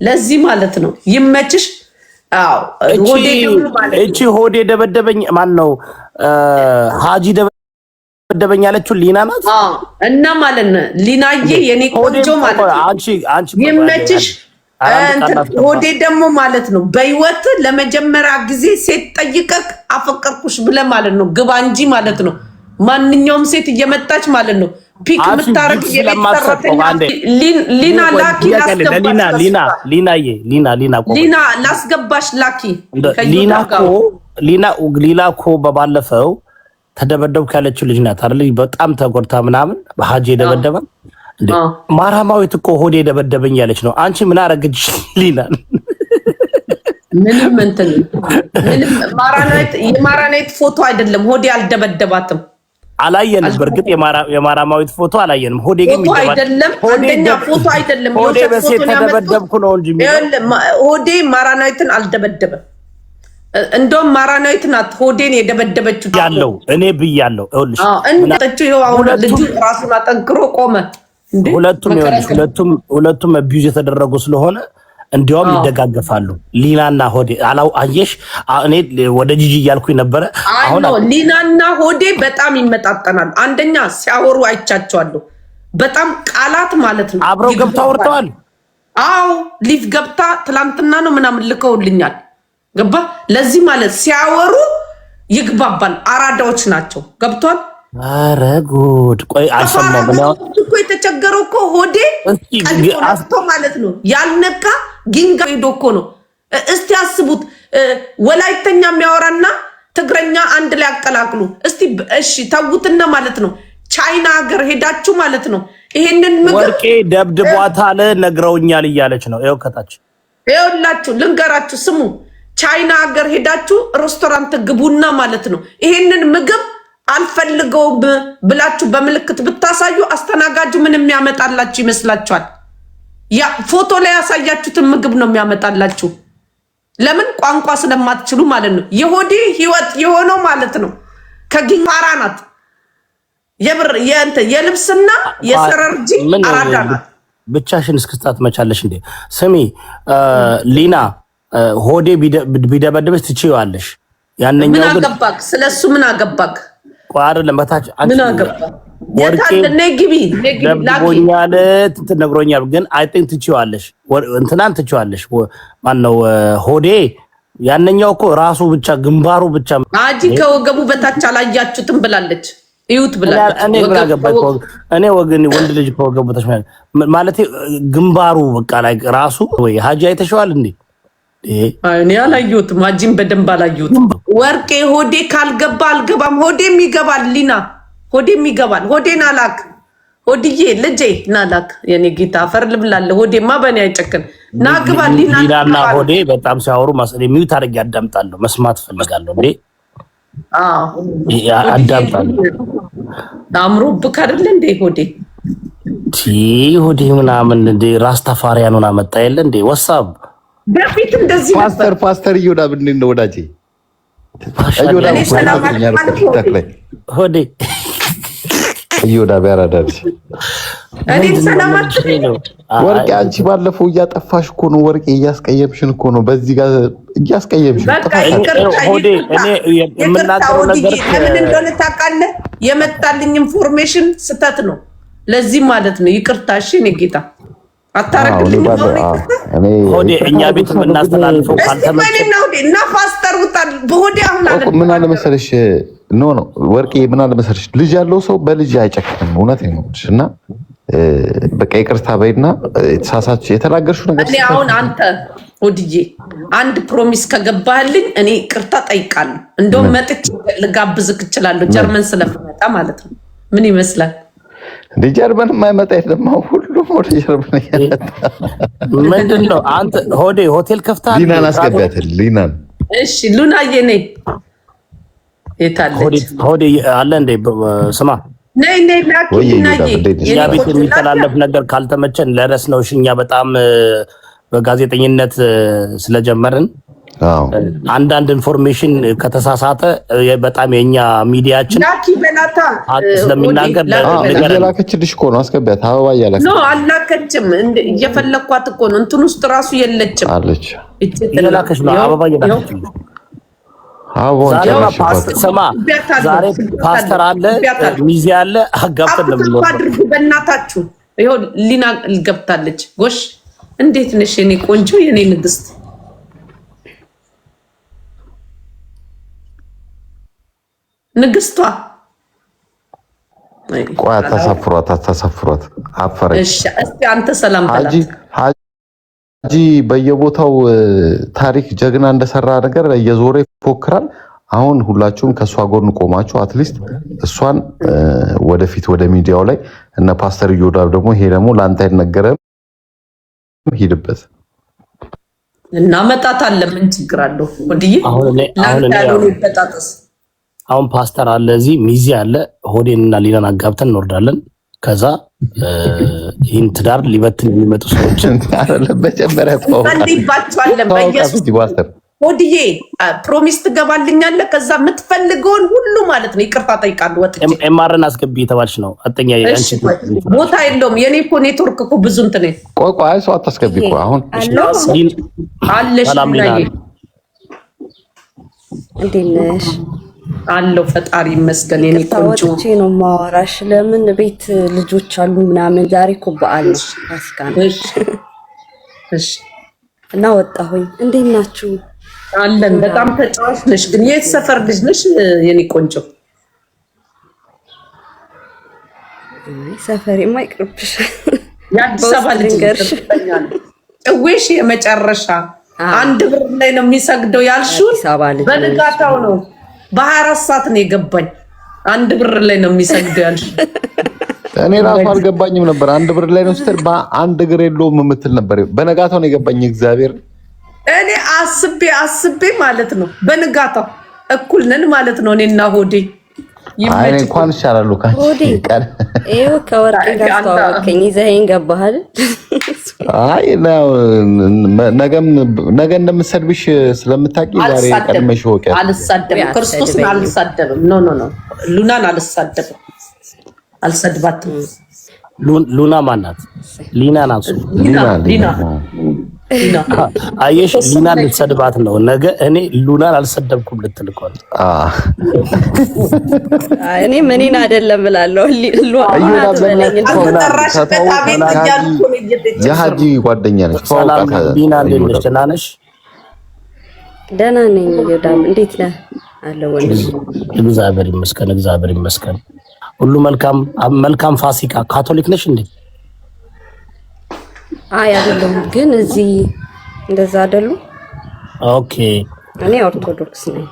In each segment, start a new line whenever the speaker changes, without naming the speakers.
ለዚህ ማለት ነው ይመችሽ። አዎ ሆዴ ደግሞ ማለት
እቺ ሆዴ ደበደበኝ ማን ነው ሃጂ ደበደበኝ ያለችው ሊና ናት።
እና ማለት ነው ሊናዬ የኔ ቆንጆ ማለት ነው
አንቺ
ይመችሽ። ሆዴ ደግሞ ማለት ነው በህይወት ለመጀመሪያ ጊዜ ሴት ጠይቀክ አፈቀርኩሽ ብለ ማለት ነው ግባ እንጂ ማለት ነው ማንኛውም ሴት እየመጣች ማለት ነው ፒክ ምታረግ የለማሰጠው ሊና ላኪ ሊና ላስገባሽ ላኪ
ሊና እኮ በባለፈው ተደበደብኩ ያለችው ልጅ ናት አይደል? በጣም ተጎድታ ምናምን በሃጂ ደበደበ እንዴ ማራማዊት እኮ ሆዴ ደበደበኝ ያለች ነው። አንቺ ምን አረግሽ ሊና?
ምንም የማራናዊት ፎቶ አይደለም ሆዴ አልደበደባትም።
አላየንም። በርግጥ የማራማዊት ፎቶ አላየንም። ሆዴ ግን
አይደለም አንደኛ ፎቶ አይደለም
ሆዴ በሴት ተደበደብኩ ነው እንጂ
ሆዴ ማራናዊትን አልደበደበም። እንደውም ማራናዊት ናት ሆዴን የደበደበችው
ያለው እኔ ብያለሁ። ይኸውልሽ
እንደተችው ይኸው አሁን ልጅ ራሱን አጠንክሮ ቆመ።
ሁለቱም አቢዩዝ የተደረጉ ስለሆነ እንዲያውም ይደጋገፋሉ። ሊናና ሆዴ አየሽ፣ እኔ ወደ ጂጂ እያልኩኝ ነበረ።
አሁን ሊናና ሆዴ በጣም ይመጣጠናሉ። አንደኛ ሲያወሩ አይቻቸዋለሁ። በጣም ቃላት ማለት ነው
አብረው ገብታ ወርተዋል።
አዎ ሊፍ ገብታ ትላንትና ነው ምናምን ልከውልኛል። ገባ ለዚህ ማለት ሲያወሩ ይግባባል። አራዳዎች ናቸው። ገብቷል።
ኧረ ጉድ! ቆይ አልሰማም ነው
እኮ የተቸገረው እኮ ሆዴ ቀልጦ ማለት ነው ያልነካ ጊንጋ ሄዶ እኮ ነው። እስቲ አስቡት ወላይተኛ የሚያወራና ትግረኛ አንድ ላይ አቀላቅሉ እስቲ። እሺ ተውትና ማለት ነው ቻይና ሀገር ሄዳችሁ ማለት ነው ይሄንን ምግብ
ወርቄ ደብድቧታል ነግረውኛል እያለች ነው። ይኸው ከታች
ይኸውላችሁ ልንገራችሁ ስሙ። ቻይና ሀገር ሄዳችሁ ሬስቶራንት ግቡና ማለት ነው ይሄንን ምግብ አልፈልገውም ብላችሁ በምልክት ብታሳዩ አስተናጋጁ ምን የሚያመጣላችሁ ይመስላችኋል? ያ ፎቶ ላይ ያሳያችሁትን ምግብ ነው የሚያመጣላችሁ። ለምን? ቋንቋ ስለማትችሉ ማለት ነው። የሆዴ ህይወት የሆነው ማለት ነው ከጊንባራ ናት። የልብስና የሰረርጂ አራዳ ናት።
ብቻሽን እስክስታት መቻለሽ እንዴ? ስሚ ሊና ሆዴ ቢደበደበሽ ትችይዋለሽ። ያንኛው
ምን አገባክ? ስለሱ ምን አገባክ?
አይደለም በታች
ምን አገባ ወርቄ
ደብድቦኛል ትነግሮኛል። ግን አይ ቲንክ ትችይዋለሽ፣ እንትናን ትችይዋለሽ። ማነው ሆዴ? ያንኛው እኮ ራሱ ብቻ ግንባሩ ብቻ
አጂ ከወገቡ በታች አላያችሁትም ብላለች። እዩት ብላለች።
እኔ ወንድ ልጅ ከወገቡ በታች ማለት ግንባሩ በቃ ላይ ራሱ ወይ ሃጂ አይተሽዋል እንዴ?
እኔ አላየሁትም። አጂም በደንብ አላየሁትም። ወርቄ ሆዴ ካልገባ አልገባም። ሆዴም ይገባል። ሊና ሆዴም ይገባል። ሆዴን አላክ ሆድዬ ልጄ ናላክ የኔ ጌታ አፈር ልብላለ። ሆዴማ በእኔ አይጨክን ናግባ።
ሊናና ሆዴ በጣም ሲያወሩ ሚዩት አድርጌ አዳምጣለሁ። መስማት ፈልጋለሁ እንዴ? አዳምጣለሁ።
አምሮብክ አይደለ እንዴ ሆዴ?
ሆዴ ምናምን እንዴ ራስታፋሪያኑን አመጣ የለ እንዴ? ወሳብ
በፊት እንደዚህ
ፓስተር ይሁዳ ምንድን ነው ወዳጄ?
ሆዴ
ይሁዳ ቢያራዳልሽ
እኔ ሰላማት
ወርቄ አንቺ ባለፈው እያጠፋሽ እኮ ነው። ወርቄ እያስቀየምሽን እኮ ነው። በዚህ ጋር እያስቀየምሽ
ሆዴ እኔ የምናገረው ነገር
ለምን እንደሆነ ታውቃለህ? የመጣልኝ ኢንፎርሜሽን ስተት ነው። ለዚህ ማለት ነው ይቅርታ። እሺ እኔ ጌታ አታረግልኝ
ሆዴ። እኛ ቤት የምናስተላልፈው ካልተመቸኝ
እና ፓስተር ውጣል በሆዴ አሁን አለ
ምን አለ መሰለሽ ወርቄ ምን አለ መሰለሽ ልጅ ያለው ሰው በልጅ አይጨክንም። እውነት ነው እና በቃ ይቅርታ በይና የተሳሳች የተናገርሽው ነገር
እኔ አሁን አንተ ሆድዬ አንድ ፕሮሚስ ከገባህልኝ እኔ ይቅርታ ጠይቃለሁ። እንደውም መጥቼ ልጋብዝክ እችላለሁ ጀርመን ስለምመጣ ማለት ነው። ምን ይመስላል?
እንደ ጀርመን የማይመጣ የለም። ሁሉም ወደ ጀርመን ያመጣ
ምንድነው? አንተ ሆዴ ሆቴል ከፍተሃል?
ሊናን አስገቢያት። ሊናን
እሺ ሉናዬ ነይ የታለች
ሆዴ አለ እንዴ? ስማ
ነይ ላኪናዬ
እኛ ቤት የሚተላለፍ ነገር ካልተመቸን ለረስ ነው። እኛ በጣም በጋዜጠኝነት ስለጀመርን አንዳንድ ኢንፎርሜሽን ከተሳሳተ በጣም የኛ ሚዲያችን
ላኪ በላታ
ስለሚናገር
እየላከችልሽ እኮ ነው። አስገቢያት። አበባ እያላከች
ነው። አላከችም። እየፈለኳት እኮ ነው። እንትን ውስጥ ራሱ የለችም
አለች።
እየላከች ነው። አበባ እየላከች ነው። ዛሬ ፓስተር አለ፣ ሚዜ አለ። አጋብተን ነው የምንወጣው። አድርጉ በእናታችሁ። ይኸው ሊና ገብታለች። ጎሽ እንዴት ነሽ የኔ ቆንጆ የኔ ንግስት? ንግስቷ
ቆይ አታሳፍሯት። አፈረች።
እሺ እስቲ አንተ ሰላም በላት።
ሀጂ በየቦታው ታሪክ ጀግና እንደሰራ ነገር እየዞረ ይፎክራል። አሁን ሁላችሁም ከእሷ ጎን ቆማችሁ አትሊስት እሷን ወደፊት ወደ ሚዲያው ላይ እነ ፓስተር እዮዳብ ደግሞ ይሄ ደግሞ ለአንተ አይነገረም፣ ሂድበት
እናመጣታለን። ምን ችግር አለው? ወዲዬ
አሁን ፓስተር አለ፣ እዚህ ሚዜ አለ። ሆዴንና ሊናን አጋብተን እንወርዳለን። ከዛ ይህን ትዳር ሊበትን የሚመጡ ሰዎች
እንዲባቸዋለን። በኢየሱስ ሆድዬ ፕሮሚስ ትገባልኛለህ። ከዛ የምትፈልገውን ሁሉ ማለት ነው። ይቅርታ ጠይቃለሁ። ወጥቼ
ኤምአርን አስገቢ የተባልሽ ነው። አጠኛ
ቦታ የለውም። የኔ እኮ ኔትወርክ እኮ ብዙ እንትን
ቆይ ሰው አታስገቢ እኮ አሁን
አለሽ። እንዴት ነሽ? አለው ፈጣሪ ይመስገን። የኔ ቆንጆ
ነው ማወራሽ። ለምን ቤት ልጆች አሉ ምናምን። ዛሬ እኮ በዓል ነው፣ ፋሲካ ነው።
እሺ
እና ወጣሁኝ። እንዴት ናችሁ?
አለን። በጣም ተጫዋች ነሽ። ግን የት ሰፈር ልጅ ነሽ የኔ ቆንጆ?
ሰፈሬማ ይቅርብሽ።
የአዲስ አበባ ልጅ ጭዌሽ የመጨረሻ አንድ ብር ላይ ነው የሚሰግደው ያልሽውን በንጋታው ነው በ24 ሰዓት ነው የገባኝ። አንድ ብር ላይ ነው የሚሰግደው ያልሽ።
እኔ ራሱ አልገባኝም ነበር። አንድ ብር ላይ ነው ስትል በአንድ እግር የለውም የምትል ነበር። በነጋታው ነው የገባኝ። እግዚአብሔር
እኔ አስቤ ማለት ነው በንጋታው እኩል ነን ማለት ነው። እኔና ሆዴ
አይ እንኳን ይሻላል
ሆዴ ይኸው ከወርቅ ጋር ተዋወቀኝ። ይዘኸኝ ገባሃል።
አይ ነው ነገ እንደምትሰድብሽ ስለምታውቂ ዛሬ ቀድመሽ ወቀ
አልሳደብም። ክርስቶስን አልሳደብም። ኖ ሉናን አልሳደብም። አልሰድባትም።
ሉና ማናት? ሊና ናት። ሊና አየሽ፣ ሊና ልትሰድባት ነው። ነገ እኔ ሉናን አልሰደብኩም ልትል እኮ ነው።
እኔ ምንን አይደለም እላለሁ።
የሀጂ ጓደኛ ነች።
ሊና እንዴት ነሽ? ደህና ነሽ?
ደህና ነኝ። ዮዳብ እንዴት ነህ? አለው ወንድም።
እግዚአብሔር ይመስገን፣ እግዚአብሔር ይመስገን። ሁሉ መልካም። ፋሲካ ካቶሊክ ነሽ እንዴ?
አይ አይደለም፣ ግን እዚህ እንደዛ አይደሉ።
ኦኬ፣
እኔ ኦርቶዶክስ ነኝ።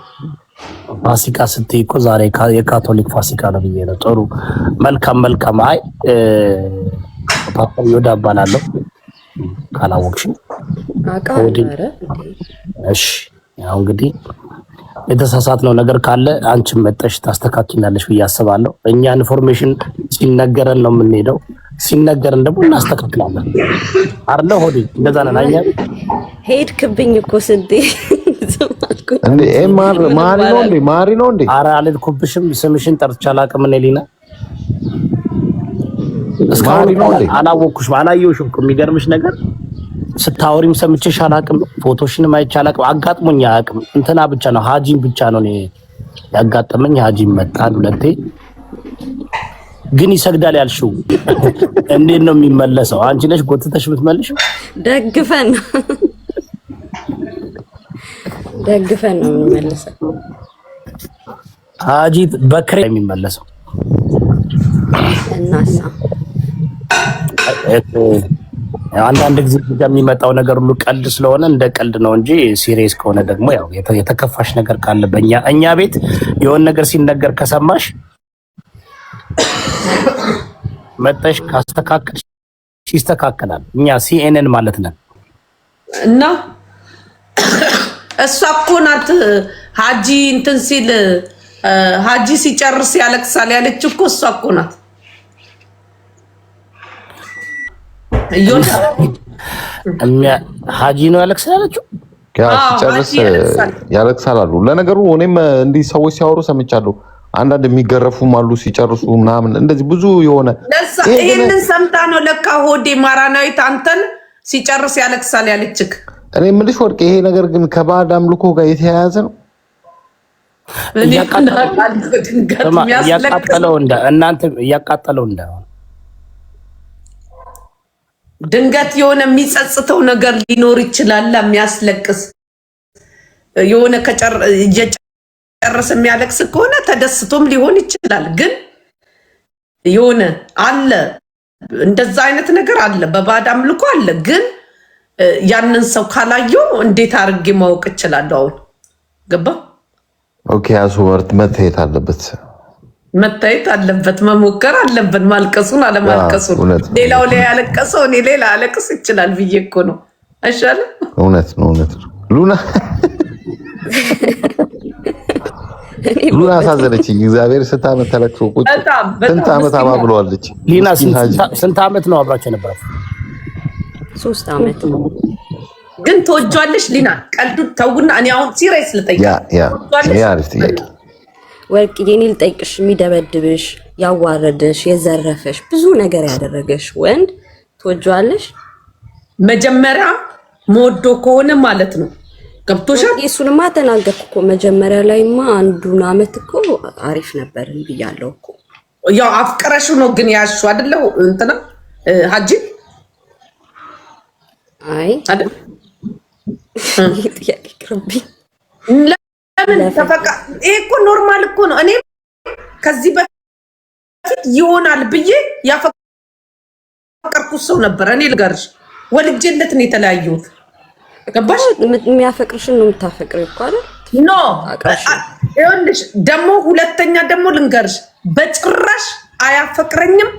ፋሲካ ስትይ እኮ ዛሬ የካቶሊክ ፋሲካ ነው ብዬ ነው። ጥሩ፣ መልካም። አይ ፓስተር ዮዳብ እባላለሁ። ካላወቅሽ እሺ። ያው እንግዲህ የተሳሳትነው ነገር ካለ አንቺም መጠሽ ታስተካክላለሽ ብዬ አስባለሁ። እኛ ኢንፎርሜሽን ሲነገረን ነው የምንሄደው፣ ሲነገረን ደግሞ እናስተካክላለን። አርለ ሆዴ እንደዛ ነን። አኛ
ሄድክብኝ እኮ ስንቴ
እንዴ ማሪ ነው እንዴ?
ኧረ አልሄድኩብሽም። ስምሽን ጠርቼ አላውቅም። እኔ ሊና እስካሁን አላወቅኩሽም፣ አላየሁሽም። የሚገርምሽ ነገር ስታወሪም ሰምቼሽ አላውቅም። ፎቶሽንም አይቼ አላውቅም። አጋጥሞኝ አያውቅም። እንትና ብቻ ነው ሀጂን ብቻ ነው እኔ ያጋጠመኝ። ሀጂን መጣን ሁለቴ። ግን ይሰግዳል ያልሽው እንዴት ነው የሚመለሰው? አንቺ ነሽ ጎትተሽ የምትመልሽው?
ደግፈን ነው የሚመለሰው።
ሀጂ በክሬ የሚመለሰው
እናሳ
አንዳንድ ጊዜ የሚመጣው ነገር ሁሉ ቀልድ ስለሆነ እንደ ቀልድ ነው እንጂ ሲሪየስ ከሆነ ደግሞ ያው የተከፋሽ ነገር ካለ እኛ ቤት የሆነ ነገር ሲነገር ከሰማሽ መጠሽ ካስተካከልሽ ይስተካከላል። እኛ ሲኤንኤን ማለት ነን።
እና እሷ እኮ ናት ሀጂ እንትን ሲል ሀጂ ሲጨርስ ያለቅሳል ያለች እኮ እሷ እኮ ናት።
ሀጂ ነው ያለቅሳል ያለችው።
ሲጨርስ ያለቅሳል አሉ። ለነገሩ እኔም እንዲህ ሰዎች ሲያወሩ ሰምቻለሁ። አንዳንድ የሚገረፉም አሉ ሲጨርሱ ምናምን እንደዚህ ብዙ የሆነ
ይሄንን ሰምታ ነው ለካ ሆዴ ማራናዊት አንተን ሲጨርስ ያለቅሳል ያለችክ።
እኔ የምልሽ ወርቅ ይሄ ነገር ግን ከባዕድ አምልኮ ጋር የተያያዘ ነው።
እያቃጠለው
ድንገት የሆነ የሚጸጽተው ነገር ሊኖር ይችላል። የሚያስለቅስ የሆነ እየጨረሰ የሚያለቅስ ከሆነ ተደስቶም ሊሆን ይችላል። ግን የሆነ አለ እንደዛ አይነት ነገር አለ፣ በባዕድ አምልኮ አለ። ግን ያንን ሰው ካላየው እንዴት አድርጌ ማወቅ እችላለሁ? አሁን ገባ?
ኦኬ ያሱ ወርት መታየት አለበት፣ መሞከር አለበት። ማልቀሱን አለማልቀሱን ሌላው ላይ ያለቀሰው እኔ ሌላ አለቅስ ይችላል ብዬ እኮ ነው። አይሻልም? እውነት ነው ሉና ሉና አሳዘነችኝ። እግዚአብሔር ስንት ተለቅሶ ቁጭ ስንት ዓመት አባብለዋለች።
ሊና ስንት ዓመት ነው አብራችሁ የነበራችሁ?
3 ዓመት ነው።
ግን ተወጇለሽ ሊና? ቀልዱን ተውና እኔ አሁን ሲሪየስ ልጠይቅ።
አሪፍ ጥያቄ
ወርቅዬ። እኔ ልጠይቅሽ፣ የሚደበድብሽ፣ ያዋረደሽ፣ የዘረፈሽ ብዙ ነገር ያደረገሽ ወንድ ተወጇለሽ?
መጀመሪያ ሞዶ ከሆነ ማለት ነው። ገብቶሻል?
እሱንማ ተናገርኩ እኮ መጀመሪያ ላይማ አንዱን ዓመት እኮ አሪፍ ነበር ብያለሁ እኮ።
ያው አፍቅረሽ ነው ግን ያሹ አይደለው እንትና ሀጂ
አይ ጥያቄ ቅርብኝ።
ለምን ተፈቃ? ይሄ እኮ ኖርማል እኮ ነው። እኔ ከዚህ በፊት ይሆናል ብዬ ያፈቀርኩት ሰው ነበር። እኔ ልገርሽ ወልጄለት ነው የተለያየሁት። ገባሽ?
የሚያፈቅርሽን ነው የምታፈቅሪው እኮ አይደል?
ኖ ይኸውልሽ፣ ደግሞ ሁለተኛ ደግሞ ልንገርሽ፣ በጭራሽ አያፈቅረኝም፣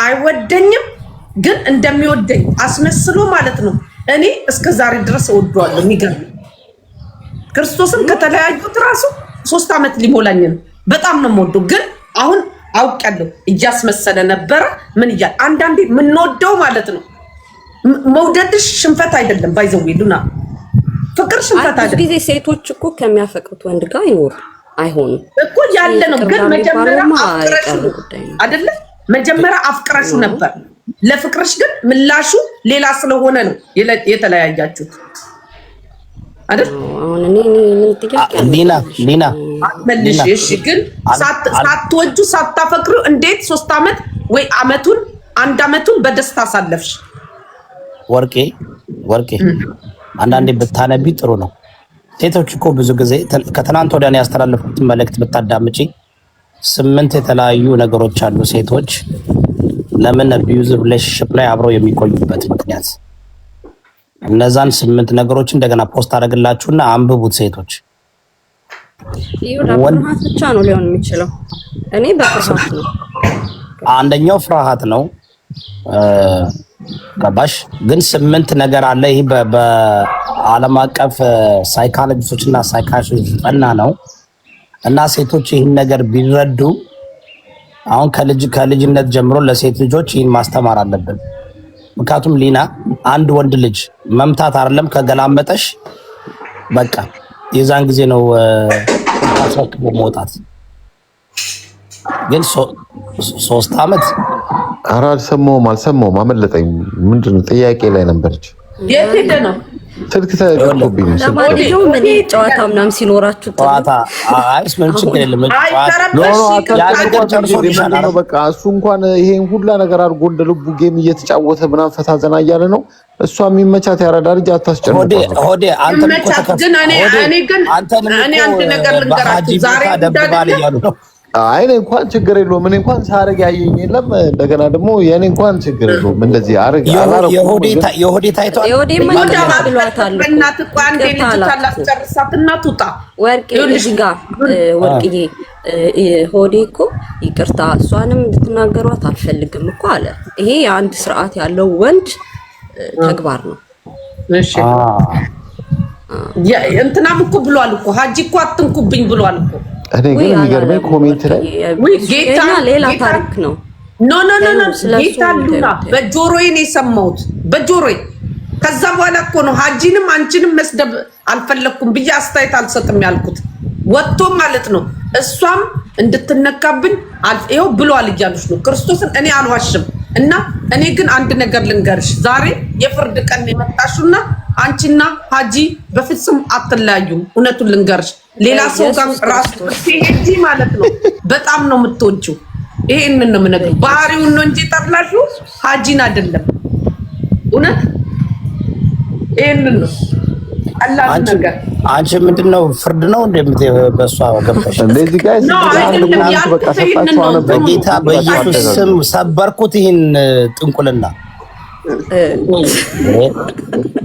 አይወደኝም። ግን እንደሚወደኝ አስመስሎ ማለት ነው። እኔ እስከ ዛሬ ድረስ እወደዋለሁ። የሚገርም ክርስቶስን ከተለያዩት ራሱ 3 ዓመት ሊሞላኝ ነው። በጣም ነው የምወደው። ግን አሁን አውቄያለሁ እያስመሰለ ነበረ። ምን እያለ አንዳንዴ የምንወደው ማለት ነው። መውደድሽ ሽንፈት አይደለም። ባይዘው ሉና ፍቅር ሽንፈት አይደለም።
ጊዜ ሴቶች እኮ ከሚያፈቅሩት ወንድ ጋር አይሆኑም
እኮ ያለ ነው። ግን መጀመሪያ አፍቅረሽ አይደለ? መጀመሪያ አፍቅረሽ ነበር። ለፍቅርሽ ግን ምላሹ ሌላ ስለሆነ ነው የተለያያችሁት አይደል?
አሁን እኔ ምን ጥያቄ
ሊና
መልሽ። እሺ፣ ግን ሳትወጁ ሳታፈቅሩ እንዴት 3 ዓመት ወይ አንድ ዓመቱን በደስታ አሳለፍሽ?
ወርቄ አንዳንዴ ብታነቢ ጥሩ ነው። ሴቶች እኮ ብዙ ጊዜ ከትናንት ወዲያ ያስተላለፉትን መልእክት ብታዳምጪ 8 የተለያዩ ነገሮች አሉ ሴቶች ለምን አቢዩዚቭ ሪሌሽንሺፕ ላይ አብረው የሚቆዩበት ምክንያት። እነዛን 8 ነገሮች እንደገና ፖስት አደረግላችሁና አንብቡት ሴቶች።
ፍርሃት ብቻ ነው ሊሆን የሚችለው። እኔ በፍርሃት ነው።
አንደኛው ፍርሃት ነው። ገባሽ? ግን 8 ነገር አለ። ይሄ በዓለም አቀፍ ሳይኮሎጂስቶች እና ሳይካትሪስቶች ጠና ነው። እና ሴቶች ይህን ነገር ቢረዱ አሁን ከልጅነት ጀምሮ ለሴት ልጆች ይህን ማስተማር አለብን። ምክንያቱም ሊና አንድ ወንድ ልጅ መምታት አይደለም ከገላመጠሽ በቃ የዛን ጊዜ ነው አስወክቦ መውጣት። ግን 3 ዓመት
ኧረ አልሰማሁም፣ አመለጠኝ። ምንድን ነው ጥያቄ ላይ ነበረች።
የት ሄደ ነው
ስልክ ተቀብሎብኝ ነው።
ለማንኛውም ምን ጨዋታ ምናምን ሲኖራችሁ
ጨዋታ አይስ ምን ችግር የለም።
በቃ እሱ እንኳን ይሄን ሁላ ነገር አድርጎ እንደ ልቡ ጌም እየተጫወተ ምናምን ፈታ ዘና እያለ ነው። እሷ የሚመቻት ያረዳ ልጅ አታስጨንቁ።
ሆዴ አንተ
ግን እኔ አንድ ነገር ልንገራችሁ ዛሬ
ነው።
አይ እኔ እንኳን ችግር የለውም። እኔ እንኳን ሳረግ ያየኝ የለም። እንደገና ደግሞ የኔ እንኳን ችግር የለውም። እንደዚህ አረግ
የሆዴ ታይቷል።
የሆዴ ማንዳማ ብሏታል።
እናት እኮ አንዴ ልጅ ታላስጨርሳት እና ትውጣ።
ወርቅዬ ሆዴ እኮ ይቅርታ እሷንም እንድትናገሯት አልፈልግም እኮ አለ። ይሄ የአንድ ስርዓት ያለው ወንድ ተግባር ነው።
እሺ እንትናም እኮ ብሏል እኮ ሀጂ እኮ አትንኩብኝ ብሏል እኮ።
እኔ ግን የሚገርመኝ ኮሜንት ላይ
ጌታ ሌላ ታሪክ ነው።
ኖ ጌታ ሉና በጆሮዬ ነው የሰማሁት። በጆሮዬ ከዛ በኋላ እኮ ነው ሀጂንም አንቺንም መስደብ አልፈለኩም ብዬ አስተያየት አልሰጥም ያልኩት። ወጥቶ ማለት ነው እሷም እንድትነካብኝ ይኸው ብሏል እያሉሽ ነው። ክርስቶስን እኔ አልዋሽም። እና እኔ ግን አንድ ነገር ልንገርሽ፣ ዛሬ የፍርድ ቀን የመጣሽና አንቺና ሀጂ በፍጹም አትለያዩም። እውነቱን ልንገርሽ፣ ሌላ ሰው ጋር ራሱ ሄጂ ማለት ነው በጣም ነው የምትወጂው። ይሄንን ነው የምነግርሽ። ባህሪውን ነው እንጂ ጠላሽው ሀጂን አይደለም። እውነት ይሄንን ነው አላህ ነገር።
አንቺ ምንድነው ፍርድ ነው በሷ ገባሽ?
እንደዚህ ጋር
በጌታ በኢየሱስ ስም ሰበርኩት ይሄን ጥንቁልና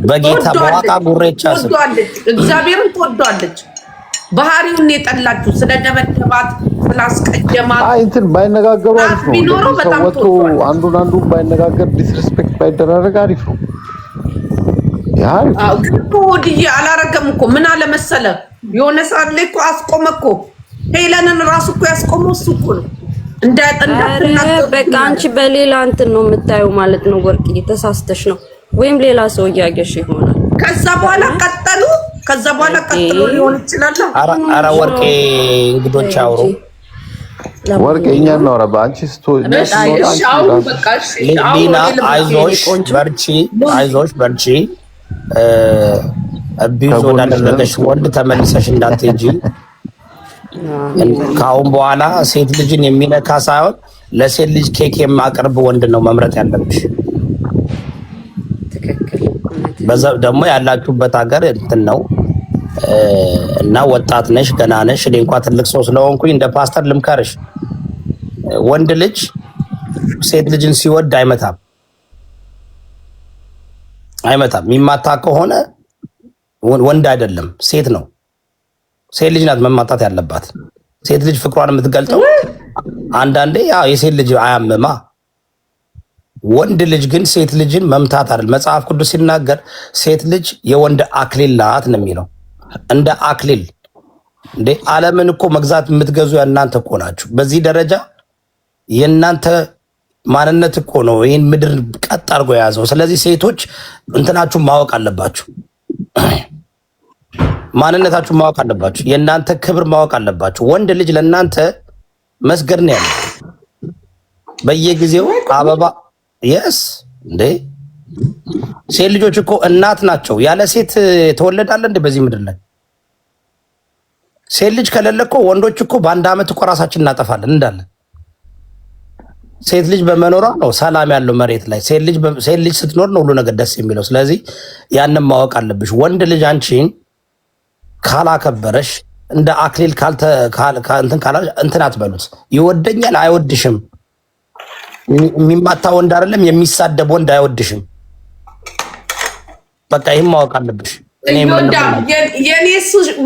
በጌታ በዋቃ ጉሬቻ ስም
እግዚአብሔርን ትወዷለች። ባህሪውን የጠላችሁ ስለደበደባት ስላስቀጀማት
እንትን ባይነጋገሩ አሪፍ ነው። ሰው አንዱን ባይነጋገር ዲስሪስፔክት ባይደራረግ አሪፍ ነው።
ወዲዬ አላረገም እኮ ምን አለ መሰለ፣ የሆነ ሰዓት ላይ እኮ አስቆመ እኮ ሄለንን ራሱ እኮ ያስቆመው እሱ እኮ ነው።
በቃ አንቺ በሌላ እንትን ነው የምታየው ማለት ነው። ወርቅዬ ተሳስተሽ ነው፣ ወይም ሌላ ሰው እያገሽ ይሆናል።
ከዛ በኋላ ቀጠሉ ሊሆን ይችላል።
ኧረ ወርቄ እንግዶች አውሩ።
ወርቄ እኛ እናውራ። በአንቺ
ሊና አይዞሽ በርቺ። ቢዞ ወዳደረገሽ ወንድ ተመልሰሽ እንዳትሄጂ። ከአሁን በኋላ ሴት ልጅን የሚነካ ሳይሆን ለሴት ልጅ ኬክ የማቀርብ ወንድ ነው መምረጥ ያለብሽ። በዛ ደግሞ ያላችሁበት ሀገር እንትን ነው እና ወጣት ነሽ፣ ገና ነሽ። እኔ እንኳን ትልቅ ሰው ስለሆንኩኝ እንደ ፓስተር ልምከርሽ። ወንድ ልጅ ሴት ልጅን ሲወድ አይመታም። የሚማታ ከሆነ ወንድ አይደለም ሴት ነው። ሴት ልጅ ናት መማታት ያለባት። ሴት ልጅ ፍቅሯን የምትገልጠው አንዳንዴ የሴት ልጅ አያምማ። ወንድ ልጅ ግን ሴት ልጅን መምታት አይደል። መጽሐፍ ቅዱስ ሲናገር ሴት ልጅ የወንድ አክሊል ናት ነው የሚለው። እንደ አክሊል እንዴ! ዓለምን እኮ መግዛት የምትገዙ እናንተ እኮ ናችሁ። በዚህ ደረጃ የእናንተ ማንነት እኮ ነው ይህን ምድር ቀጥ አድርጎ የያዘው። ስለዚህ ሴቶች እንትናችሁን ማወቅ አለባችሁ፣ ማንነታችሁን ማወቅ አለባችሁ፣ የእናንተ ክብር ማወቅ አለባችሁ። ወንድ ልጅ ለእናንተ መስገድ ነው ያለው በየጊዜው አበባ የስ እንዴ! ሴት ልጆች እኮ እናት ናቸው። ያለ ሴት ተወለዳለ እንዴ በዚህ ምድር ላይ? ሴት ልጅ ከሌለ እኮ ወንዶች እኮ በአንድ ዓመት እኮ ራሳችን እናጠፋለን እንዳለ። ሴት ልጅ በመኖሯ ነው ሰላም ያለው መሬት ላይ። ሴት ልጅ ስትኖር ነው ሁሉ ነገር ደስ የሚለው። ስለዚህ ያንን ማወቅ አለብሽ። ወንድ ልጅ አንቺን ካላከበረሽ እንደ አክሊል እንትን አትበሉት። ይወደኛል አይወድሽም። የሚማታ ወንድ አይደለም፣ የሚሳደብ ወንድ አይወድሽም። በቃ ይህም ማወቅ አለብሽ።
የኔ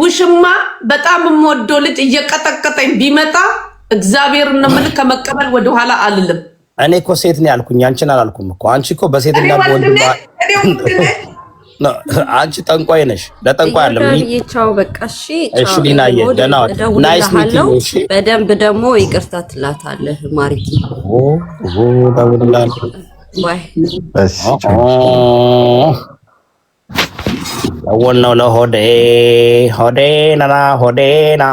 ውሽማ በጣም የምወደው ልጅ እየቀጠቀጠኝ ቢመጣ እግዚአብሔርን ነው የምልህ፣ ከመቀበል ወደኋላ አልልም።
እኔ እኮ ሴት ነው ያልኩኝ፣ አንቺን አላልኩም እኮ። አንቺ እኮ በሴትና በወንድ አንቺ ጠንቋይ ነሽ። ለጠንቋይ አለ
ይቻው በቃ እሺ።
እሺ ሊናዬ ደህና ናይስ ሚት ዩ። እሺ
በደንብ ደግሞ ይቅርታ ትላታለህ ማሪቲ። ባይ
እሺ
ወነው ለሆዴ ሆዴና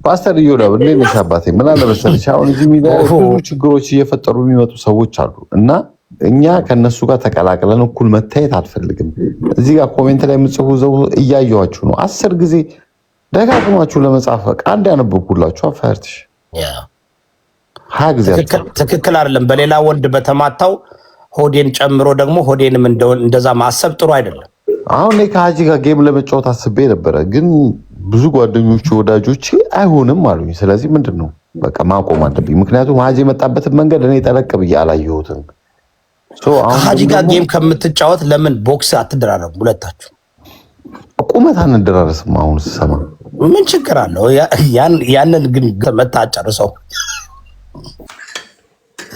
ፓስተር ይዮዳ እንዴት ነሽ አባቴ? ምን አለ መሰለሽ አሁን እዚህ ሚዲያ ብዙ ችግሮች እየፈጠሩ የሚመጡ ሰዎች አሉ እና እኛ ከነሱ ጋር ተቀላቅለን እኩል መታየት አልፈልግም። እዚህ ጋር ኮሜንት ላይ የምጽፉ ዘው እያየኋችሁ ነው። 10 ጊዜ ደጋግማችሁ ለመጻፍ አንድ ያነበብኩላችሁ አፋርትሽ ጊዜ
ትክክል አይደለም። በሌላ ወንድ በተማታው ሆዴን ጨምሮ ደግሞ ሆዴንም እንደዛ ማሰብ ጥሩ አይደለም።
አሁን እኔ ከሀጂ ጋር ጌም ለመጫወት አስቤ ነበረ፣ ግን ብዙ ጓደኞቹ ወዳጆቼ አይሆንም አሉኝ። ስለዚህ ምንድነው በቃ ማቆም አለብኝ። ምክንያቱም ሀጂ የመጣበትን መንገድ እኔ ጠለቅ ብዬ አላየሁትም።
ከሀጂ ጋር ጌም ከምትጫወት ለምን ቦክስ አትደራረም? ሁለታችሁ
ቁመት አንደራረስም? አሁን ስሰማ
ምን ችግር አለው? ያንን ግን መታጨርሰው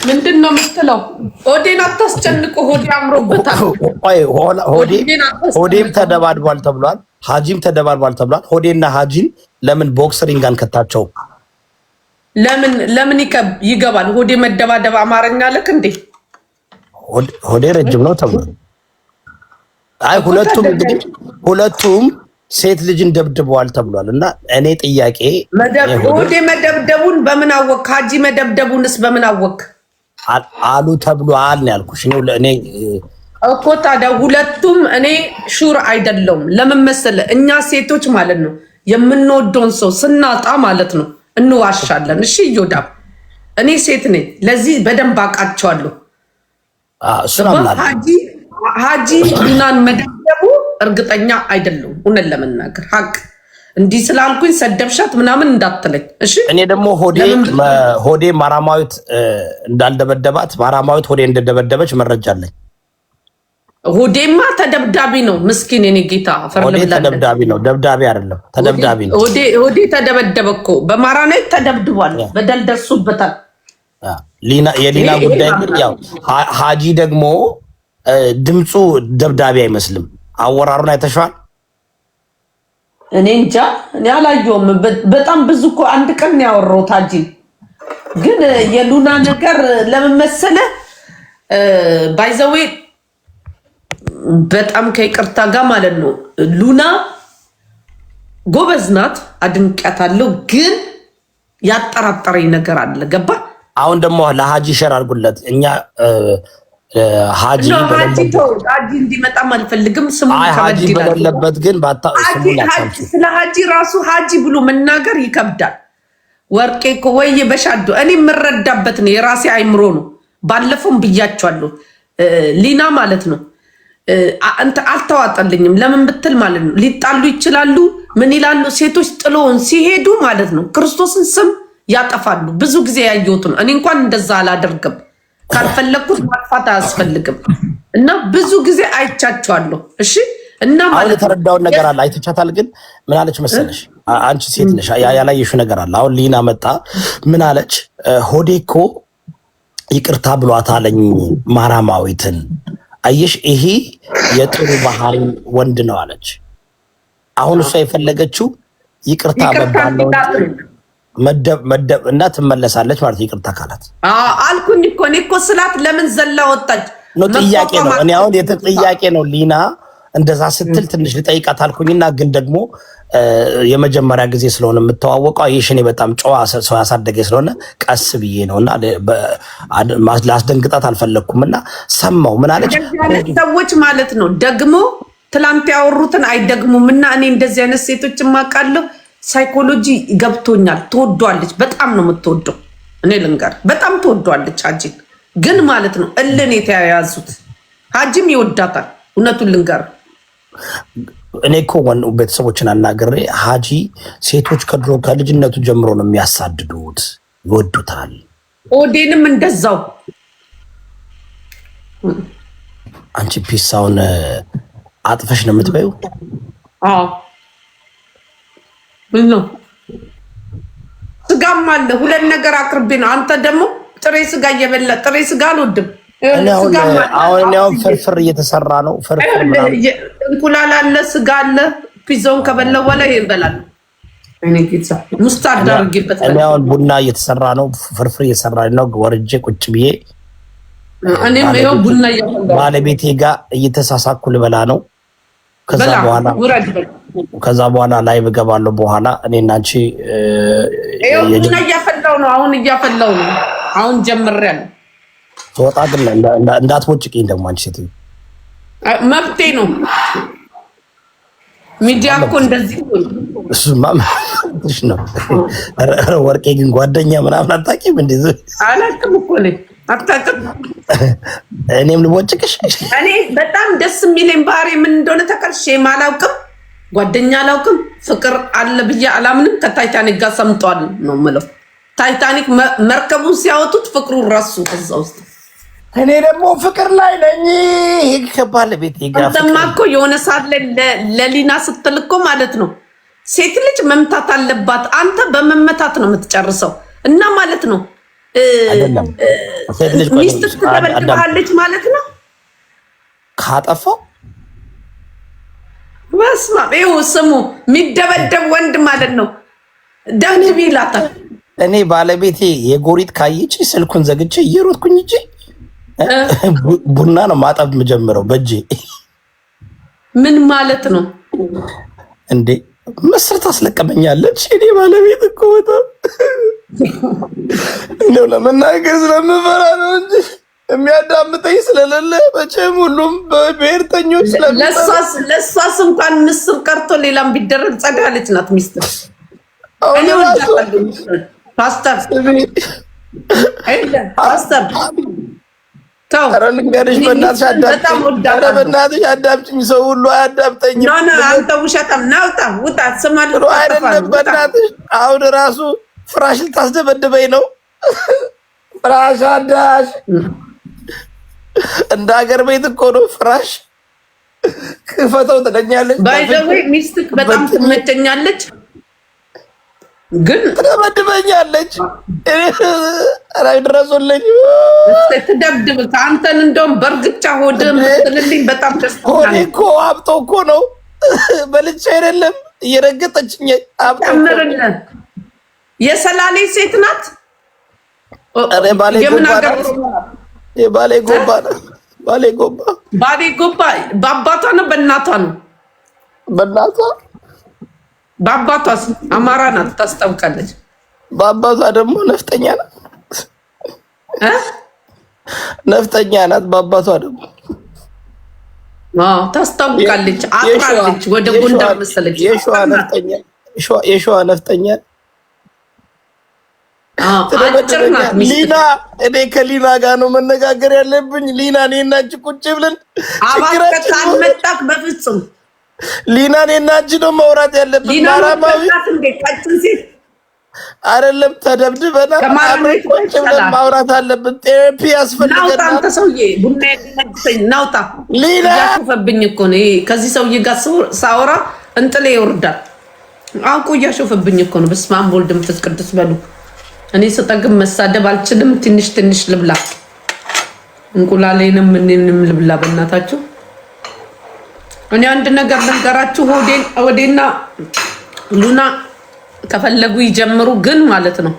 ምንድን ነው የምትለው? ሆዴን አታስጨንቁ፣ ሆዴ አምሮበታል።
ሆዴም ተደባድቧል ተብሏል፣ ሀጂም ተደባድቧል ተብሏል። ሆዴና ሀጂን ለምን ቦክስሪንግ አንከታቸው?
ለምን ይገባል? ሆዴ መደባደብ አማርኛ ልክ እንዴ?
ሆዴ ረጅም ነው ተብሏል። አይ ሁለቱም ሴት ልጅን ደብድበዋል ተብሏል። እና እኔ ጥያቄ
ሆዴ መደብደቡን በምን አወቅ? ሀጂ መደብደቡንስ በምን አወቅ?
አሉ ተብሏል ነው ያልኩሽ። እኔ
እኮ ታዲያ ሁለቱም እኔ ሹር አይደለሁም። ለምን መሰለህ? እኛ ሴቶች ማለት ነው የምንወደውን ሰው ስናጣ ማለት ነው እንዋሻለን። እሺ ዮዳብ፣ እኔ ሴት ነኝ፣ ለዚህ በደንብ አውቃቸዋለሁ። ሀጂ ሉናን መደብደቡ እርግጠኛ አይደለሁም። እውነት ለመናገር ሀቅ እንዲህ ስላልኩኝ ሰደብሻት ምናምን እንዳትለኝ እሺ።
እኔ ደግሞ ሆዴ ማራማዊት እንዳልደበደባት ማራማዊት ሆዴ እንደደበደበች መረጃ አለኝ።
ሆዴማ ተደብዳቢ ነው ምስኪን የኔ ጌታ።
ሆዴ ተደብዳቢ ነው፣ ደብዳቢ አይደለም፣ ተደብዳቢ ነው።
ሆዴ ተደበደበ እኮ በማራናዊት ተደብድቧል፣ በደል ደርሶበታል።
የሊና ጉዳይ ግን ያው ሀጂ ደግሞ ድምፁ ደብዳቤ አይመስልም። አወራሩን አይተሽዋል?
እኔ እንጃ፣ እኔ አላየሁም። በጣም ብዙ እኮ አንድ ቀን ያወራሁት ሀጂ። ግን የሉና ነገር ለምን መሰለህ ባይዘዌ በጣም ከይቅርታ ጋር ማለት ነው ሉና ጎበዝ ናት፣ አድንቃታለሁ። ግን ያጠራጠረኝ ነገር አለ። ገባ? አሁን ደግሞ
ለሀጂ ሸር አድርጉለት። እኛ ሀጂ
እንዲመጣም አልፈልግም። ስሙ
ሀጂ በሌለበት ግን
ስለ ሀጂ ራሱ ሀጂ ብሎ መናገር ይከብዳል። ወርቄ እኮ ወይ በሻዶ እኔ የምረዳበት ነው፣ የራሴ አይምሮ ነው። ባለፈውም ብያቸዋለሁ። ሊና ማለት ነው አልተዋጠልኝም። ለምን ብትል ማለት ነው ሊጣሉ ይችላሉ። ምን ይላሉ ሴቶች ጥሎውን ሲሄዱ ማለት ነው ክርስቶስን ስም ያጠፋሉ። ብዙ ጊዜ ያየሁት ነው። እኔ እንኳን እንደዛ አላደርግም። ካልፈለኩት ማጥፋት አያስፈልግም። እና ብዙ ጊዜ አይቻቸዋለሁ። እሺ እና ማለት
የተረዳውን ነገር አለ። አይተቻታል። ግን ምን አለች መሰለሽ? አንቺ ሴት ነሽ፣ ያላየሽው ነገር አለ። አሁን ሊና መጣ ምን አለች? ሆዴ እኮ ይቅርታ ብሏታለኝ ማራማዊትን። አየሽ፣ ይሄ የጥሩ ባህሪ ወንድ ነው አለች። አሁን እሷ የፈለገችው ይቅርታ መባለው መደብ እና ትመለሳለች ማለት ይቅርታ ካላት
አልኩኝ እኮ እኔ እኮ ስላት ለምን ዘላ ወጣች
ነው ጥያቄ ነው። እኔ አሁን ጥያቄ ነው ሊና እንደዛ ስትል ትንሽ ልጠይቃት አልኩኝና ግን ደግሞ የመጀመሪያ ጊዜ ስለሆነ የምተዋወቀው አይሽኔ በጣም ጨዋ ሰው ያሳደገ ስለሆነ ቀስ ብዬ ነውና ላስደንግጣት አልፈለኩምና ሰማው ምን አለች
ሰዎች ማለት ነው ደግሞ ትላንት ያወሩትን አይደግሙምና እኔ እንደዚህ አይነት ሴቶች ማቃለሁ። ሳይኮሎጂ ገብቶኛል። ትወዷለች፣ በጣም ነው የምትወደው። እኔ ልንገር በጣም ትወዷለች ሀጂን። ግን ማለት ነው እልን የተያያዙት ሀጂም ይወዳታል። እውነቱን ልንገር
እኔ እኮ ቤተሰቦችን አናግሬ ሀጂ ሴቶች ከድሮ ከልጅነቱ ጀምሮ ነው የሚያሳድዱት፣ ይወዱታል።
ኦዴንም እንደዛው።
አንቺ ፒሳውን አጥፈሽ ነው የምትበይው?
አዎ ምን ነው ስጋም አለ። ሁለት ነገር አቅርቤ ነው። አንተ ደግሞ ጥሬ ስጋ እየበላ ጥሬ ስጋ አልወድም።
አሁን ፍርፍር እየተሰራ ነው። ፍርፍር
እንቁላል አለ፣ ስጋ አለ። ፒዛውን ከበላው በኋላ ይበላል። እኔ ፒዛ ሙስታርድ አድርጌበታለሁ።
እኔ አሁን ቡና እየተሰራ ነው፣ ፍርፍር እየተሰራ ነው። ወርጄ ቁጭ ብዬ
እኔም ይኸው ቡና እያፈላሁ
ባለቤቴ ጋር እየተሳሳኩ ልበላ ነው። ከዛ በኋላ ላይ እገባለሁ። በኋላ እኔና አንቺ
ቡና እያፈላሁ ነው። አሁን እያፈላሁ ነው። አሁን ጀምሬያለሁ።
ተወጣ ግን እንዳትቦጭቂኝ ደግሞ አንቺ ሴትዮ
መብቴ ነው። ሚዲያ እኮ እንደዚህ
እሱማ ትንሽ ነው። ወርቄ ግን ጓደኛ ምናምን አታውቂም? እንደዚህ
አላውቅም እኮ ነኝ። አታውቅም?
እኔም ልቦጭቅሽ።
እኔ በጣም ደስ የሚለኝ ባህሪ ምን እንደሆነ ተቀርሼ አላውቅም። ጓደኛ አላውቅም። ፍቅር አለ ብዬ አላምንም። ከታይታኒክ ጋር ሰምጧል ነው የምለው። ታይታኒክ መርከቡን ሲያወጡት ፍቅሩን ረሱ እዛ ውስጥ።
እኔ ደግሞ ፍቅር ላይ ነኝ። ከባለቤቴ ጋር
አንተማ እኮ የሆነ ሰዓት ላይ ለሊና ስትል እኮ ማለት ነው ሴት ልጅ መምታት አለባት። አንተ በመመታት ነው የምትጨርሰው እና ማለት ነው ሚስት ትደበድብሃለች ማለት ነው
ካጠፋው።
በስመ አብ ይኸው ስሙ የሚደበደብ ወንድ ማለት ነው ደብድብ ይላታል።
እኔ ባለቤቴ የጎሪጥ ካየች ስልኩን ዘግቼ እየሮጥኩኝ እንጂ ቡና ነው ማጠብ የምጀምረው በእጄ።
ምን ማለት ነው
እንዴ? ምስር ታስለቀመኛለች። እኔ ባለቤት እኮ በጣም እንደው ለመናገር ስለምፈራ ነው እንጂ የሚያዳምጠኝ ስለሌለ መቼም ሁሉም በብሔርተኞች
ለእሷስ እንኳን ምስር ቀርቶ ሌላም ቢደረግ ጸጋ ያለች ናት ሚስት። እኔ ፓስተር
በእናትሽ አዳምጪኝ። ሰው ሁሉ አያዳምጠኝም።
አንተ ውሸታም ናውጣ ውጣ። ስማለሁ
አይደለም በእናትሽ አሁን ራሱ ፍራሽ ልታስደበድበኝ ነው። ፍራሽ አዳሽ እንደ ሀገር ቤት እኮ ነው። ፍራሽ ክፈተው ትለኛለች።
ባይዘዌ ሚስትክ በጣም ትመቸኛለች፣ ግን
ትደበድበኛለች። ራይ ድረሱልኝ።
ትደብድብ አንተን እንደውም በእርግጫ ሆድ ምትልልኝ በጣም ደስ
ሆዴ እኮ አብጦ እኮ ነው። በልቼ አይደለም እየረገጠችኝ አብጦ።
የሰላሌ ሴት ናት።
ባሌ ጎባ ነው። ባሌ ጎባ
በአባቷ ነው በእናቷ ነው?
በእናቷ።
በአባቷስ አማራ ናት፣ ታስታውቃለች።
በአባቷ ደግሞ ነፍጠኛ ናት። ነፍጠኛ ናት። በአባቷ ደግሞ
ታስታውቃለች። አጥራለች። ወደ ጎንደር መሰለች።
የሸዋ ነፍጠኛ ሊና። እኔ ከሊና ጋር ነው መነጋገር ያለብኝ። ሊና እኔና አንቺ ቁጭ ብለን
ካልመጣክ በፍጹም
ሊና እኔና አንቺ ነው ማውራት ያለብን። ማራማዊ አይደለም ተደብድበና ቁጭ ብለን ማውራት አለብን። ቴራፒ ያስፈልገናል።
አንተ ሰውዬ ቡና ናውጣ።
ሊና
እያሾፈብኝ እኮ ነው። ከዚህ ሰውዬ ጋር ሳወራ እንጥሌ ይወርዳል። አውቆ እያሾፈብኝ እኮ ነው። በስመ አብ ወወልድ ወመንፈስ ቅዱስ በሉ። እኔ ስጠግብ መሳደብ አልችልም። ትንሽ ልብላ፣ እንቁላሌንም ምንንም ልብላ። በእናታችሁ እኔ አንድ ነገር ልንገራችሁ። ሆዴና ሉና ከፈለጉ ይጀምሩ፣ ግን ማለት ነው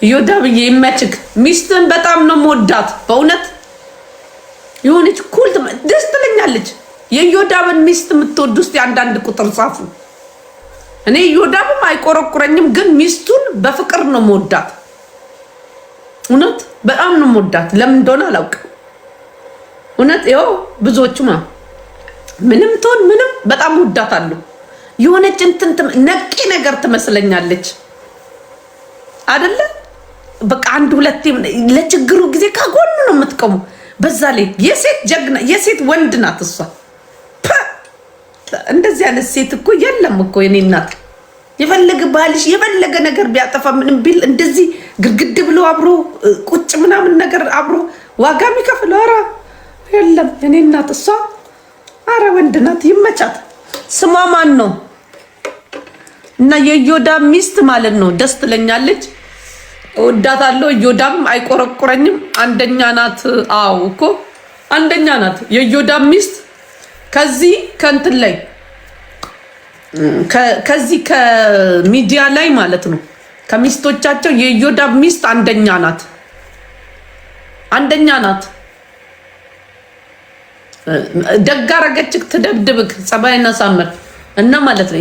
ዮዳብዬ ይመችክ። ሚስትን በጣም ነው የምወዳት በእውነት። የሆነች ኩል ደስ ትለኛለች። የዮዳብን ሚስት የምትወዱ ውስጥ አንዳንድ ቁጥር ጻፉ። እኔ ዮዳብም አይቆረቁረኝም፣ ግን ሚስቱን በፍቅር ነው የምወዳት። እውነት በጣም ነው የምወዳት። ለምን እንደሆነ አላውቅም። እውነት ይኸው ብዙዎቹማ ምንም ትሆን ምንም በጣም ወዳታለሁ። የሆነች እንትን ነቄ ነገር ትመስለኛለች አይደለ? በቃ አንድ ሁለቴ ለችግሩ ጊዜ ከጎኑ ነው የምትቆሙ። በዛ ላይ የሴት ጀግና የሴት ወንድ ናት እሷ። እንደዚህ አይነት ሴት እኮ የለም እኮ የኔ እናት። የፈለገ ባልሽ የፈለገ ነገር ቢያጠፋ ምንም ቢል እንደዚህ ግድግድ ብሎ አብሮ ቁጭ ምናምን ነገር አብሮ ዋጋ የሚከፍል ኧረ የለም የኔ እናት። እሷ ኧረ ወንድ ናት፣ ይመቻት። ስሟ ማን ነው? እና የዮዳብ ሚስት ማለት ነው። ደስ ትለኛለች፣ እወዳታለሁ። ዮዳብም አይቆረቁረኝም። አንደኛ ናት። አዎ እኮ አንደኛ ናት የዮዳብ ሚስት። ከዚህ ከእንትን ላይ ከዚህ ከሚዲያ ላይ ማለት ነው ከሚስቶቻቸው የዮዳብ ሚስት አንደኛ ናት። አንደኛ ናት። ደግ አደረገችክ፣ ትደብድብክ፣ ጸባይና ሳመር እና ማለት ነው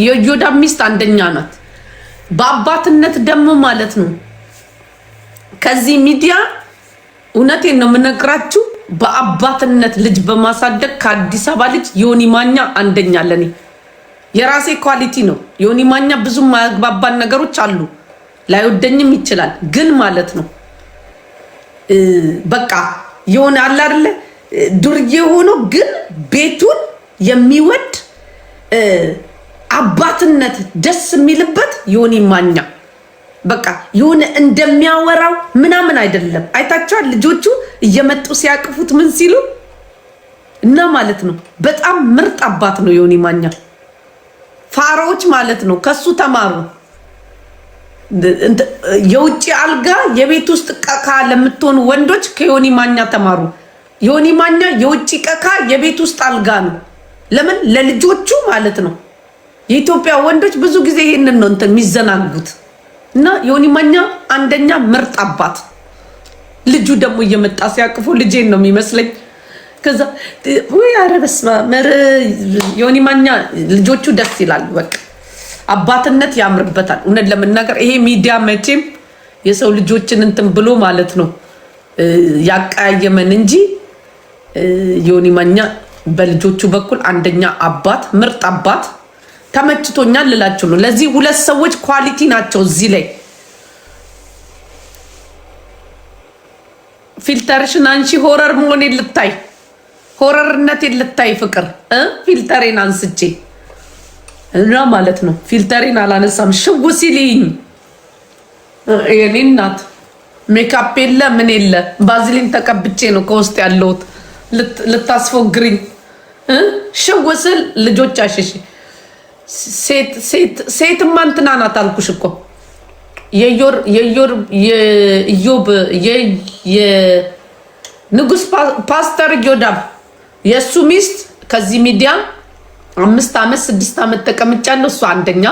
የዮዳብ ሚስት አንደኛ ናት። በአባትነት ደግሞ ማለት ነው ከዚህ ሚዲያ እውነቴን ነው የምነግራችሁ፣ በአባትነት ልጅ በማሳደግ ከአዲስ አበባ ልጅ ዮኒ ማኛ አንደኛ። ለኔ የራሴ ኳሊቲ ነው። ዮኒ ማኛ ብዙ ማግባባን ነገሮች አሉ፣ ላይወደኝም ይችላል፣ ግን ማለት ነው በቃ የሆነ አለ አይደለ ዱርዬ ሆኖ ግን ቤቱን የሚወድ አባትነት ደስ የሚልበት ዮኒ ማኛ በቃ የሆነ እንደሚያወራው ምናምን አይደለም። አይታችኋል ልጆቹ እየመጡ ሲያቅፉት ምን ሲሉ እና ማለት ነው በጣም ምርጥ አባት ነው ዮኒ ማኛ። ፋራዎች ማለት ነው ከሱ ተማሩ። የውጭ አልጋ የቤት ውስጥ ቀካ ለምትሆኑ ወንዶች ከዮኒ ማኛ ተማሩ። ዮኒ ማኛ የውጭ ቀካ የቤት ውስጥ አልጋ ነው። ለምን ለልጆቹ ማለት ነው። የኢትዮጵያ ወንዶች ብዙ ጊዜ ይሄንን ነው እንትን የሚዘናጉት። እና ዮኒ ማኛ አንደኛ ምርጥ አባት። ልጁ ደግሞ እየመጣ ሲያቅፉ ልጄን ነው የሚመስለኝ። ከዛ ወይ ኧረ በስመ አብ ዮኒ ማኛ ልጆቹ ደስ ይላሉ። በቃ አባትነት ያምርበታል። እውነት ለመናገር ይሄ ሚዲያ መቼም የሰው ልጆችን እንትን ብሎ ማለት ነው ያቀያየመን እንጂ ዮኒ ማኛ በልጆቹ በኩል አንደኛ አባት፣ ምርጥ አባት ተመችቶኛል ልላችሁ ነው። ለዚህ ሁለት ሰዎች ኳሊቲ ናቸው። እዚህ ላይ ፊልተርሽን አንቺ ሆረር መሆኔን ልታይ፣ ሆረርነቴን ልታይ ፍቅር ፊልተሬን አንስቼ እና ማለት ነው። ፊልተሬን አላነሳም ሽው ሲልኝ የኔ እናት ሜካፕ የለ ምን የለ ባዝሊን ተቀብቼ ነው ከውስጥ ያለሁት ልታስፎግሪኝ ሽው ስል ልጆች አሸሽ ሴትማ እንትና ናት አልኩሽ እኮ የንጉስ ፓስተር ዮዳብ የእሱ ሚስት ከዚህ ሚዲያ 5 ዓመት 6 ዓመት ተቀምጫለሁ። እሱ አንደኛ